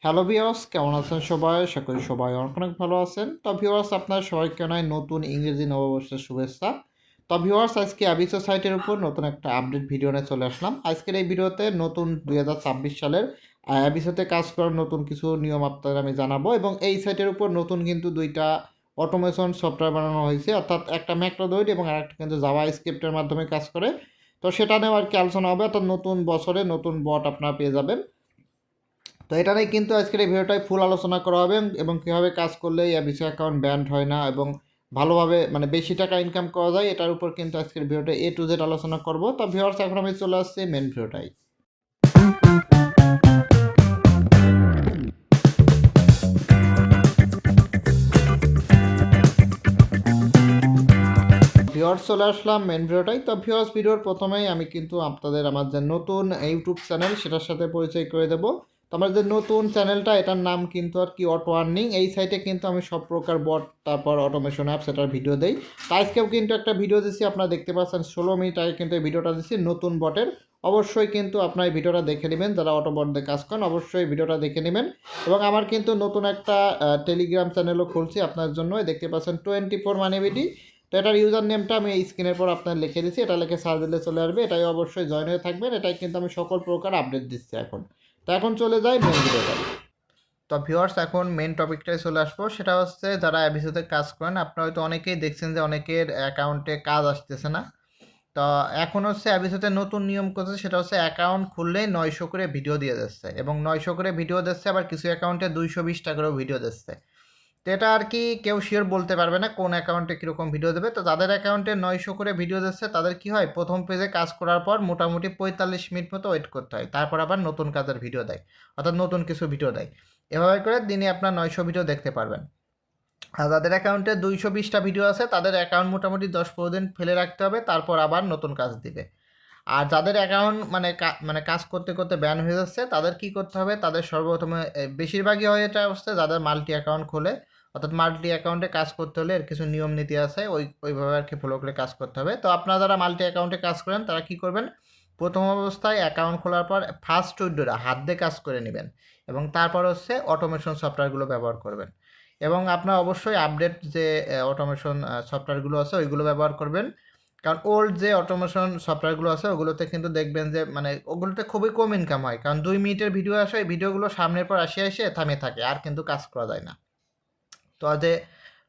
Hello viewers, কেমন আছেন সবাই? আশা করি সবাই অনেক অনেক ভালো আছেন। তো ভিউয়ার্স, আপনার সবাইকে জানাই নতুন ইংরেজি নববর্ষের শুভেচ্ছা। তো ভিউয়ার্স, আজকে আবিসো সাইটের উপর নতুন একটা আপডেট ভিডিও নিয়ে চলে আসলাম। আজকের এই ভিডিওতে নতুন 2026 সালের আবিসোতে কাজ করার নতুন কিছু নিয়ম আপনাদের আমি জানাবো, এবং এই সাইটের উপর নতুন কিন্তু দুইটা অটোমেশন সফটওয়্যার বানানো হয়েছে, অর্থাৎ একটা ম্যাক্রোদয়েড এবং আরেকটা কিন্তু জাভা স্ক্রিপ্টের মাধ্যমে কাজ করে। তো সেটা নিয়েও আর কি আলোচনা হবে, অর্থাৎ নতুন বছরে নতুন বট আপনারা পেয়ে যাবেন। তো এটা নিয়ে কিন্তু আজকের এই ভিডিওটায় ফুল আলোচনা করা হবে, এবং কীভাবে কাজ করলে এই ভিসা অ্যাকাউন্ট ব্যান্ড হয় না এবং ভালোভাবে মানে বেশি টাকা ইনকাম করা যায়, এটার উপর কিন্তু আজকের ভিডিওটা এ টু জেড আলোচনা করব। তো ভিউয়ার্স, এখন আমি চলে আসছি মেন ভিডিওটাই। ভিউয়ার্স, চলে আসলাম মেন ভিডিওটাই। তো ভিউয়ার্স, ভিডিওর প্রথমেই আমি কিন্তু আপনাদের আমার যে নতুন ইউটিউব চ্যানেল সেটার সাথে পরিচয় করে দেবো। তো আমার যে নতুন চ্যানেলটা, এটার নাম কিন্তু আর কি অটো আর্নিং। এই সাইটে কিন্তু আমি সব প্রকার বট, তারপর অটোমেশন অ্যাপস, এটার ভিডিও দেই। তো আজকেও কিন্তু একটা ভিডিও দিচ্ছি, আপনারা দেখতে পাচ্ছেন 16 মিনিট আগে কিন্তু এই ভিডিওটা দিচ্ছি নতুন বটের। অবশ্যই কিন্তু আপনার এই ভিডিওটা দেখে নেবেন, যারা অটো বট দিয়ে কাজ করেন অবশ্যই ভিডিওটা দেখে নেবেন। এবং আমার কিন্তু নতুন একটা টেলিগ্রাম চ্যানেলও খুলছি আপনার জন্য, দেখতে পাচ্ছেন 24 মানিবিডি। তো এটার ইউজার নেমটা আমি এই স্ক্রিনের পর আপনার লিখে দিচ্ছি, এটা লিখে সার্চ দিলে চলে আসবে। এটাই অবশ্যই জয়েন হয়ে থাকবেন, এটাই কিন্তু আমি সকল প্রকার আপডেট দিচ্ছি এখন। তো এখন চলে যাই মেন ভিডিওটা। তো ভিউয়ার্স, এখন মেন টপিকটাই চলে আসবো, সেটা হচ্ছে যারা অ্যাবিসোতে কাজ করেন আপনারা হয়তো অনেকেই দেখছেন যে অনেকের অ্যাকাউন্টে কাজ আসতেছে না। তো এখন হচ্ছে অ্যাবিসোতে নতুন নিয়ম করছে, সেটা হচ্ছে অ্যাকাউন্ট খুললেই 900 করে ভিডিও দিয়ে দিচ্ছে, এবং 900 করে ভিডিও দিচ্ছে, আবার কিছু অ্যাকাউন্টে 220 টাকারও ভিডিও দিচ্ছে। তো এটা আর কি কেউ শিওর বলতে পারবে না কোন অ্যাকাউন্টে কীরকম ভিডিও দেবে। তো যাদের অ্যাকাউন্টে 900 করে ভিডিও দিচ্ছে তাদের কি হয়, প্রথম পেজে কাজ করার পর মোটামুটি 45 মিনিট মতো ওয়েট করতে হয়, তারপর আবার নতুন কাজের ভিডিও দেয়, অর্থাৎ নতুন কিছু ভিডিও দেয়। এভাবে করে দিনে আপনার 900 ভিডিও দেখতে পারবেন। আর যাদের অ্যাকাউন্টে 220টা ভিডিও আছে তাদের অ্যাকাউন্ট মোটামুটি 10-15 দিন ফেলে রাখতে হবে, তারপর আবার নতুন কাজ দিবে। আর যাদের অ্যাকাউন্ট মানে কাজ করতে করতে ব্যান হয়ে যাচ্ছে তাদের কি করতে হবে, তাদের সর্বপ্রথমে বেশিরভাগই হয় এটা হচ্ছে যাদের মাল্টি অ্যাকাউন্ট খোলে, অর্থাৎ মাল্টি অ্যাকাউন্টে কাজ করতে হলে এর কিছু নিয়ম নীতি আছে, ওইভাবে আর কি ফলো করে কাজ করতে হবে। তো আপনারা যারা মাল্টি অ্যাকাউন্টে কাজ করেন তারা কি করবেন, প্রথম অবস্থায় অ্যাকাউন্ট খোলার পর ফার্স্ট উইড্রোটা হাত দিয়ে কাজ করে নেবেন, এবং তারপর হচ্ছে অটোমেশন সফটওয়্যারগুলো ব্যবহার করবেন। এবং আপনার অবশ্যই আপডেট যে অটোমেশন সফটওয়্যারগুলো আছে ওইগুলো ব্যবহার করবেন, কারণ ওল্ড যে অটোমেশন সফটওয়্যারগুলো আছে ওগুলোতে কিন্তু দেখবেন যে মানে ওগুলোতে খুবই কম ইনকাম হয়, কারণ 2 মিনিটের ভিডিও আসে, এই ভিডিওগুলো সামনের পর এসে থামে থাকে, আর কিন্তু কাজ করা যায় না। তো যে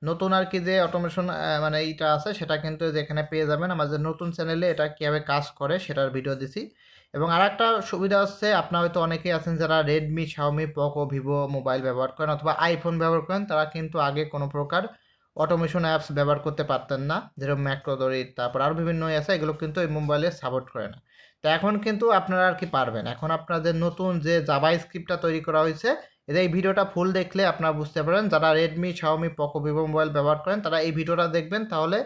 নতুন আর কি যে অটোমেশন মানে এইটা আছে সেটা কিন্তু যেখানে পেয়ে যাবেন আমাদের নতুন চ্যানেলে, এটা কীভাবে কাজ করে সেটার ভিডিও দিছি। এবং আর একটা সুবিধা হচ্ছে, আপনার হয়তো অনেকেই আছেন যারা Redmi, Xiaomi, Poco, Vivo mobile ব্যবহার করেন অথবা আইফোন ব্যবহার করেন, তারা কিন্তু আগে কোনো প্রকার অটোমেশন অ্যাপস ব্যবহার করতে পারতেন না, যেরকম ম্যাক্রোদরিড, তারপর আরও বিভিন্ন আছে, এগুলো কিন্তু এই মোবাইলে সাপোর্ট করে না। তো এখন কিন্তু আপনারা আর কি পারবেন, এখন আপনাদের নতুন যে জাভা স্ক্রিপ্টটা তৈরি করা হয়েছে, এই ভিডিওটা ফুল দেখলে আপনারা বুঝতে পারেন, যারা Redmi, Xiaomi, Poco, Vivo mobile ব্যবহার করেন তারা এই ভিডিওটা দেখবেন, তাহলে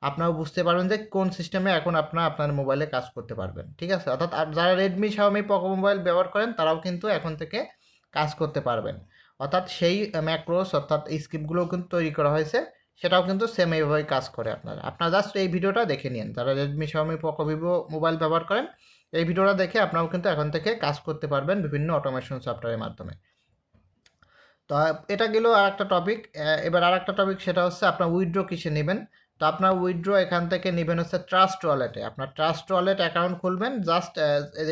আপনারা বুঝতে পারবেন যে কোন সিস্টেমে এখন আপনারা আপনার মোবাইলে কাজ করতে পারবেন। ঠিক আছে, অর্থাৎ যারা রেডমি, শাওমি, পোকো মোবাইল ব্যবহার করেন তারাও কিন্তু এখন থেকে কাজ করতে পারবেন, অর্থাৎ সেই ম্যাক্রোস অর্থাৎ এই স্ক্রিপ্টগুলোও কিন্তু তৈরি করা হয়েছে, সেটাও কিন্তু সেম এইভাবেই কাজ করে। আপনারা জাস্ট এই ভিডিওটা দেখে নিন, যারা Redmi, Xiaomi, Poco, Vivo mobile ব্যবহার করেন এই ভিডিওটা দেখে আপনারাও কিন্তু এখন থেকে কাজ করতে পারবেন বিভিন্ন অটোমেশন সফটওয়্যারের মাধ্যমে। তো এটা গেল আর একটা টপিক। এবার আর একটা টপিক, সেটা হচ্ছে আপনার উইথড্র কিসে নেবেন। তো আপনার উইথড্র এখান থেকে নেবেন হচ্ছে ট্রাস্ট ওয়ালেটে। আপনার ট্রাস্ট ওয়ালেট অ্যাকাউন্ট খুলবেন, জাস্ট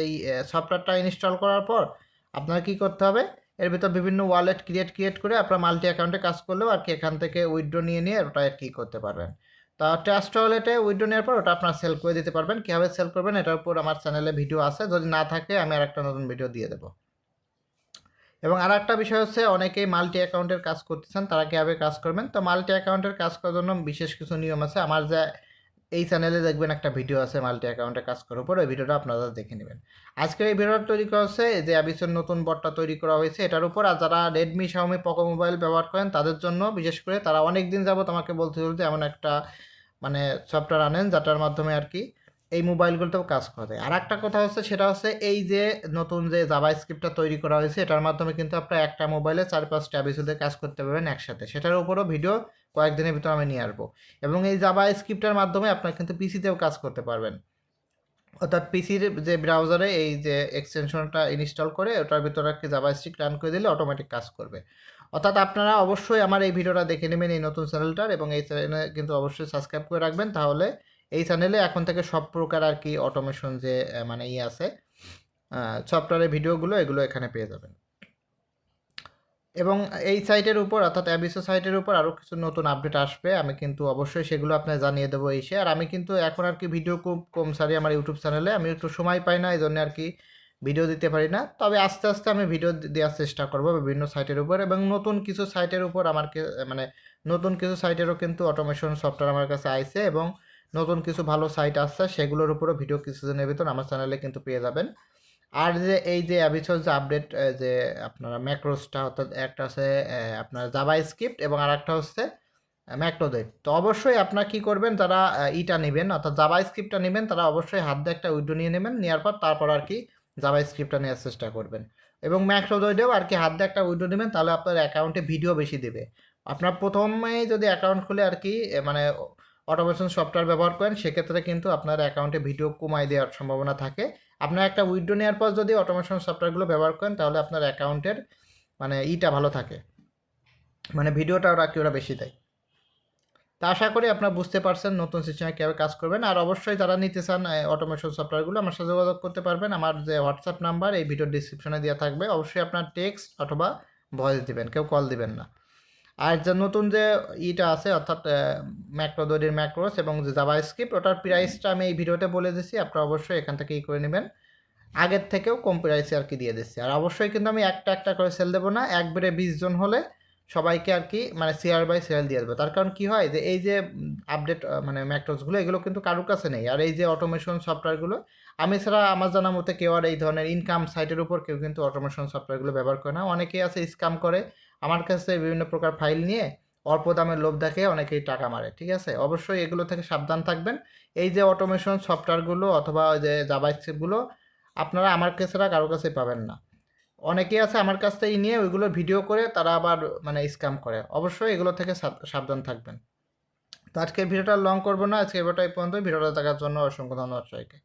এই সফটওয়্যারটা ইনস্টল করার পর আপনার কি করতে হবে, এর ভিতর বিভিন্ন ওয়ালেট ক্রিয়েট করে আপনার মাল্টি অ্যাকাউন্টে কাজ করলেও আর কি এখান থেকে উইথড্র নিয়ে ওটা আর কি করতে পারবেন। তা ট্রাস্ট ওয়ালেটে উইথড্র নেওয়ার পর ওটা আপনার সেল করে দিতে পারবেন। কীভাবে সেল করবেন এটার উপর আমার চ্যানেলে ভিডিও আছে, যদি না থাকে আমি আর একটা নতুন ভিডিও দিয়ে দেবো। এবং আর একটা বিষয় হচ্ছে, অনেকেই মাল্টি অ্যাকাউন্টের কাজ করতেছেন, তারা কীভাবে কাজ করবেন। তো মাল্টি অ্যাকাউন্টের কাজ করার জন্য বিশেষ কিছু নিয়ম আছে, আমার যা এই চ্যানেলে দেখবেন একটা ভিডিও আছে মাল্টি অ্যাকাউন্টে কাজ করার উপর, ওই ভিডিওটা আপনারা দেখে নেবেন। আজকের এই ভিডিওটা তৈরি করা হচ্ছে যে অ্যাবিসের নতুন বটটা তৈরি করা হয়েছে এটার উপর। আর যারা রেডমি, শাওমি, পোকো মোবাইল ব্যবহার করেন তাদের জন্য বিশেষ করে, তারা অনেক দিন যাবত আমাকে বলতে এমন একটা মানে সফটওয়্যার আনেন যাটার মাধ্যমে আর কি এই মোবাইলগুলোতেও কাজ করা যায়। আর একটা কথা হচ্ছে, সেটা হচ্ছে এই যে নতুন যে জাভা স্ক্রিপ্টটা তৈরি করা হয়েছে এটার মাধ্যমে কিন্তু আপনার একটা মোবাইলে 4-5টা এপিসোডে কাজ করতে পারবেন একসাথে, সেটার উপরও ভিডিও কয়েকদিনের ভিতর আমি নিয়ে আসবো। এবং এই জাভা স্ক্রিপ্টের মাধ্যমে আপনার কিন্তু পিসিতেও কাজ করতে পারবেন। অর্থাৎ পিসির যে ব্রাউজারে এই যে এক্সটেনশনটা ইনস্টল করে ওটার ভিতরে একটি জাভাস্ক্রিপ্ট রান করে দিলে অটোমেটিক কাজ করবে। অর্থাৎ আপনারা অবশ্যই আমার এই ভিডিওটা দেখে নেবেন এই নতুন চ্যানেলটার, এবং এই চ্যানেলে কিন্তু অবশ্যই সাবস্ক্রাইব করে রাখবেন। তাহলে এই চ্যানেলে এখন থেকে সব প্রকার আর কি অটোমেশন যে মানে আছে সফটওয়্যারের ভিডিওগুলো এগুলো এখানে পেয়ে যাবেন। এবং এই সাইটের উপর অর্থাৎ অ্যাবিসো সাইটের উপর আরও কিছু নতুন আপডেট আসবে, আমি কিন্তু অবশ্যই সেগুলো আপনার জানিয়ে দেবো এসে। আর আমি কিন্তু এখন আর কি ভিডিও খুব কম সারি আমার ইউটিউব চ্যানেলে, আমি একটু সময় পাই না, এই জন্য আর কি ভিডিও দিতে পারি না। তবে আস্তে আস্তে আমি ভিডিও দেওয়ার চেষ্টা করব বিভিন্ন সাইটের উপর, এবং নতুন কিছু সাইটের উপর মানে নতুন কিছু সাইটেরও কিন্তু অটোমেশন সফটওয়্যার আমার কাছে আইছে, এবং নতুন কিছু ভালো সাইট আসছে সেগুলোর উপরও ভিডিও কিছুদিনের ভিতর আমার চ্যানেলে কিন্তু পেয়ে যাবেন। আর যে এই যে অ্যাবিসোর যে আপডেট যে আপনারা ম্যাক্রোসটা, অর্থাৎ একটা আছে আপনার জাভা স্ক্রিপ্ট এবং আরেকটা হচ্ছে ম্যাক্রোডেট। তো অবশ্যই আপনারা কী করবেন, যারা ইটা নেবেন অর্থাৎ জাভা স্ক্রিপ্টটা নেবেন, তারা অবশ্যই হাত দিয়ে একটা উইন্ডো নিয়ে নেবেন, নেওয়ার পর তারপর আর কি জাভা স্ক্রিপ্টটা নেওয়ার চেষ্টা করবেন। এবং ম্যাক্রোডেটেও আর কি হাত দিয়ে একটা উইন্ডো নেবেন, তাহলে আপনার অ্যাকাউন্টে ভিডিও বেশি দেবে। আপনার প্রথমে যদি অ্যাকাউন্ট খুলে আর কি মানে অটোমেশন সফটওয়্যার ব্যবহার করেন, সেক্ষেত্রে কিন্তু আপনার অ্যাকাউন্টে ভিডিও কমাই দেওয়ার সম্ভাবনা থাকে। আপনার একটা উইন্ডো নেওয়ার পর যদি অটোমেশন সফটওয়্যারগুলো ব্যবহার করেন, তাহলে আপনার অ্যাকাউন্টের মানে ভালো থাকে, মানে ভিডিওটা ওরা কি ওরা বেশি দেয়। তা আশা করি আপনারা বুঝতে পারছেন নতুন সিস্টেমে কীভাবে কাজ করবেন। আর অবশ্যই যারা নিতে চান অটোমেশন সফটওয়্যারগুলো আমার সাথে যোগাযোগ করতে পারবেন। আমার যে হোয়াটসঅ্যাপ নাম্বার এই ভিডিওর ডিসক্রিপশনে দেওয়া থাকবে, অবশ্যই আপনার টেক্সট অথবা ভয়েস দিবেন, কেউ কল দিবেন না। আর যে নতুন যে আছে অর্থাৎ ম্যাক্রোডোডির ম্যাক্রোস এবং যে জাভা স্ক্রিপ্ট, ওটার প্রাইসটা আমি এই ভিডিওতে বলে দিচ্ছি, আপনারা অবশ্যই এখান থেকে করে নেবেন। আগের থেকেও কম প্রাইসে আর কি দিয়ে দিচ্ছি। আর অবশ্যই কিন্তু আমি একটা একটা করে সেল দেবো না, একবারে 20 জন হলে সবাইকে আর কি মানে শেয়ার বাই সেল দিয়ে দেবো। তার কারণ কী হয় যে এই যে আপডেট মানে ম্যাক্রোসগুলো এগুলো কিন্তু কারোর কাছে নেই। আর এই যে অটোমেশন সফটওয়্যারগুলো আমি ছাড়া আমার জানা মতে কেউ আর এই ধরনের ইনকাম সাইটের উপর কেউ কিন্তু অটোমেশন সফটওয়্যারগুলো ব্যবহার করে না। অনেকেই আছে স্ক্যাম করে, আমার কাছে বিভিন্ন প্রকার ফাইল নিয়ে অল্প দামের লোভ দেখে অনেকেই টাকা মারে। ঠিক আছে, অবশ্যই এগুলো থেকে সাবধান থাকবেন। এই যে অটোমেশন সফটওয়্যারগুলো অথবা ওই যে জাভা স্ক্রিপ্টগুলো আপনারা আমার কাছে ছাড়া কারোর কাছেই পাবেন না। অনেকেই আছে আমার কাছ থেকে নিয়ে ওইগুলো ভিডিও করে তারা আবার মানে স্ক্যাম করে। অবশ্যই এগুলো থেকে সাবধান থাকবেন। তো আজকের ভিডিওটা লং করবো না, আজকে ভিডিওটা এই পর্যন্ত। ভিডিওটা দেখার জন্য অসংখ্য ধন্যবাদ সবাইকে।